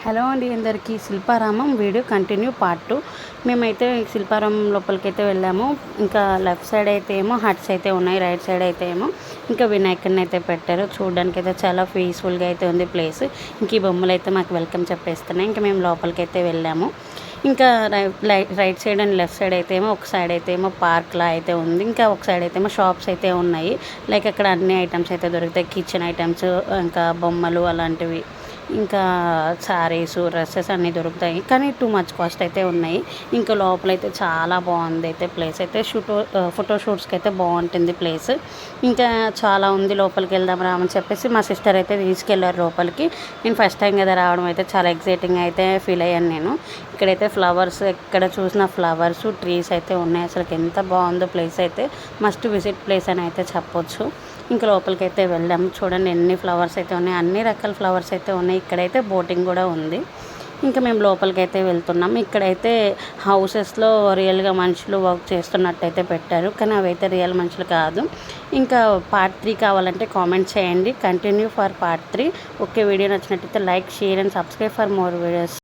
Hello అండి అందరికీ Shilparamam video continue part 2 మేమైతే శిల్పారామం లోపలికైతే వెళ్ళాము. ఇంకా లెఫ్ట్ సైడ్ అయితే ఏమో హట్స్ అయితే ఉన్నాయి, రైట్ సైడ్ అయితే ఏమో ఇంకా వినాయకుడిని అయితే పెట్టారు. చూడడానికి అయితే చాలా పీస్ఫుల్గా అయితే ఉంది ప్లేస్. ఇంక ఈ బొమ్మలు అయితే మాకు వెల్కమ్ చెప్పేస్తున్నాయి. ఇంకా మేము లోపలికైతే వెళ్ళాము. ఇంకా right side and left side అయితే ఏమో ఒక సైడ్ అయితే ఏమో పార్క్లా అయితే ఉంది, ఇంకా ఒక సైడ్ అయితే ఏమో షాప్స్ అయితే ఉన్నాయి. లైక్ అక్కడ అన్ని ఐటమ్స్ అయితే దొరుకుతాయి, కిచెన్ ఐటమ్స్, ఇంకా బొమ్మలు అలాంటివి, ఇంకా శారీస్, డ్రెస్సెస్ అన్నీ దొరుకుతాయి. కానీ టూ మచ్ కాస్ట్ అయితే ఉన్నాయి. ఇంకా లోపలైతే చాలా బాగుంది అయితే ప్లేస్ అయితే ఫోటో షూట్స్కి అయితే బాగుంటుంది ప్లేస్. ఇంకా చాలా ఉంది, లోపలికి వెళ్దాం రామని చెప్పేసి మా సిస్టర్ అయితే తీసుకెళ్లారు లోపలికి. నేను ఫస్ట్ టైం కదా రావడం అయితే చాలా ఎగ్జైటింగ్ అయితే ఫీల్ అయ్యాను నేను. ఇక్కడైతే ఫ్లవర్స్, ఎక్కడ చూసిన ఫ్లవర్స్, ట్రీస్ అయితే ఉన్నాయి. అసలు ఎంత బాగుందో ప్లేస్ అయితే, మస్ట్ విజిట్ ప్లేస్ అని అయితే చెప్పొచ్చు. ఇంకా లోపలికి అయితే వెళ్దాం. చూడండి ఎన్ని ఫ్లవర్స్ అయితే ఉన్నాయి, అన్ని రకాల ఫ్లవర్స్ అయితే ఉన్నాయి. ఇక్కడైతే బోటింగ్ కూడా ఉంది. ఇంకా మేము లోపలికి అయితే వెళ్తున్నాం. ఇక్కడైతే హౌసెస్లో రియల్గా మనుషులు వర్క్ చేస్తున్నట్టయితే పెట్టారు, కానీ అవైతే రియల్ మనుషులు కాదు. ఇంకా పార్ట్ 3 కావాలంటే కామెంట్ చేయండి. Continue for part 3. Okay, video నచ్చినట్టయితే like, share and subscribe for more videos.